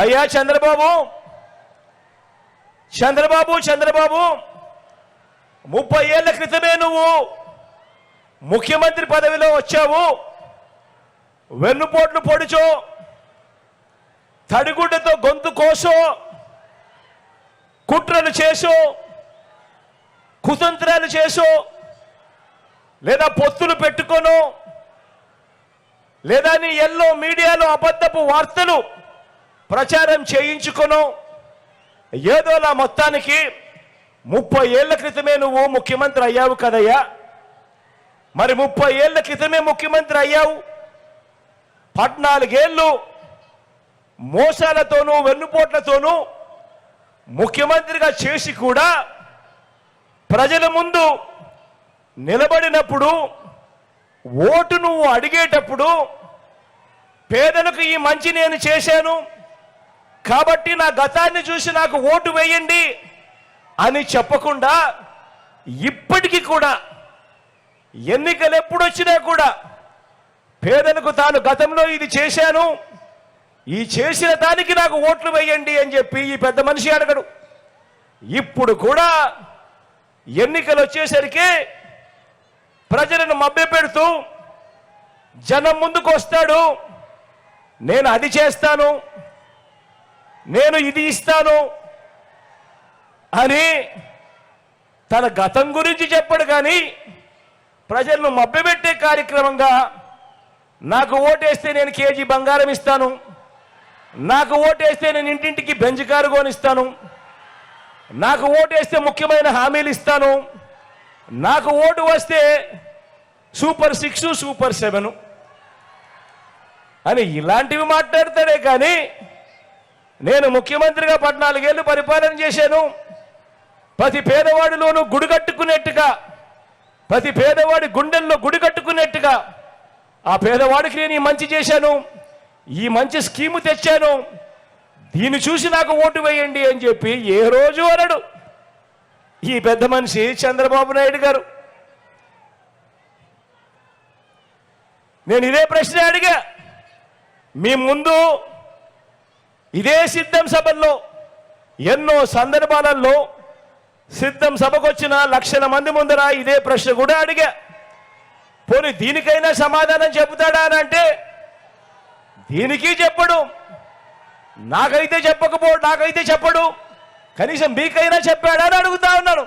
అయ్యా చంద్రబాబు 30 ఏళ్ల క్రితమే నువ్వు ముఖ్యమంత్రి పదవిలో వచ్చావు. వెన్నుపోట్లు పొడిచో, తడిగుడ్డతో గొంతు కోసో, కుట్రలు చేసో, కుతంత్రాలు చేసో, లేదా పొత్తులు పెట్టుకోను, లేదా నీ ఎల్లో మీడియాలో అబద్ధపు వార్తలు ప్రచారం చేయించుకోను, ఏదోలా మొత్తానికి 30 ఏళ్ల క్రితమే నువ్వు ముఖ్యమంత్రి అయ్యావు కదయ్యా. మరి 30 ఏళ్ల క్రితమే ముఖ్యమంత్రి అయ్యావు. 14 ఏళ్ళు మోసాలతోనూ వెన్నుపోట్లతోనూ ముఖ్యమంత్రిగా చేసి కూడా ప్రజల ముందు నిలబడినప్పుడు, ఓటు నువ్వు అడిగేటప్పుడు పేదలకు ఈ మంచి నేను చేశాను కాబట్టి నా గతాన్ని చూసి నాకు ఓటు వేయండి అని చెప్పకుండా, ఇప్పటికీ కూడా ఎన్నికలు ఎప్పుడొచ్చినా కూడా పేదలకు తాను గతంలో ఇది చేశాను, ఈ చేసిన దానికి నాకు ఓట్లు వేయండి అని చెప్పి ఈ పెద్ద మనిషి అడగడు. ఇప్పుడు కూడా ఎన్నికలు వచ్చేసరికి ప్రజలను మభ్యపెడుతూ జనం ముందుకు వస్తాడు. నేను అది చేస్తాను, నేను ఇది ఇస్తాను అని తన గతం గురించి చెప్పడు. కానీ ప్రజలను మభ్యపెట్టే కార్యక్రమంగా నాకు ఓటేస్తే నేను కేజీ బంగారం ఇస్తాను, నాకు ఓటేస్తే నేను ఇంటింటికి బెంజ్ కారు కొనిస్తాను, నాకు ఓటేస్తే ముఖ్యమైన హామీలు ఇస్తాను, నాకు ఓటు వస్తే సూపర్ 6 సూపర్ 7 అని ఇలాంటివి మాట్లాడతాడే. కానీ నేను ముఖ్యమంత్రిగా 14 ఏళ్ళు పరిపాలన చేశాను, ప్రతి పేదవాడిలోనూ గుడి కట్టుకునేట్టుగా, ప్రతి పేదవాడి గుండెల్లో గుడి కట్టుకునేట్టుగా ఆ పేదవాడికి నేను ఈ మంచి చేశాను, ఈ మంచి స్కీము తెచ్చాను, దీన్ని చూసి నాకు ఓటు వేయండి అని చెప్పి ఏ రోజు అనడు ఈ పెద్ద మనిషి చంద్రబాబు నాయుడు గారు. నేను ఇదే ప్రశ్న అడిగా మీ ముందు, ఇదే సిద్ధం సభల్లో ఎన్నో సందర్భాలలో సిద్ధం సభకు వచ్చిన లక్షల మంది ముందర ఇదే ప్రశ్న కూడా అడిగా. పోనీ దీనికైనా సమాధానం చెబుతాడా అని అంటే దీనికి చెప్పడు, నాకైతే చెప్పడు, కనీసం మీకైనా చెప్పాడా అని అడుగుతా ఉన్నాను.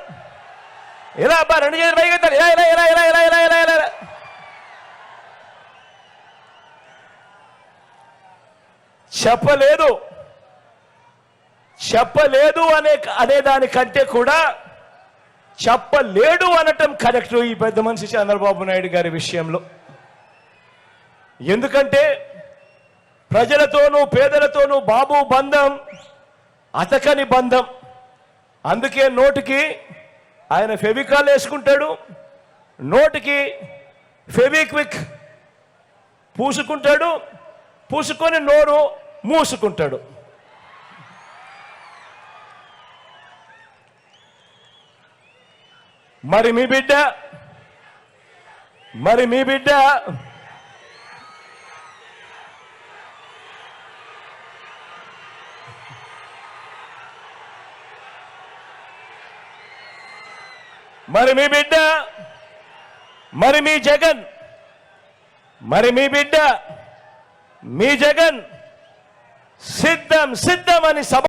ఇలా అబ్బా 2 చేతులు పైకెత్తాడు, ఇలా ఇలా ఇలా ఇలా ఇలా ఇలా ఇలా ఇలా చెప్పలేదు అనే దానికంటే కూడా చెప్పలేడు అనటం కరెక్ట్ ఈ పెద్ద మనిషి చంద్రబాబు నాయుడు గారి విషయంలో. ఎందుకంటే ప్రజలతోనూ పేదలతోనూ బాబు బంధం అతకని బంధం. అందుకే నోటికి ఆయన ఫెవికాల్ వేసుకుంటాడు, నోటికి ఫెవిక్విక్ పూసుకుంటాడు, పూసుకొని నోరు మూసుకుంటాడు. మరి మీ బిడ్డ మీ జగన్ సిద్ధం అని సభ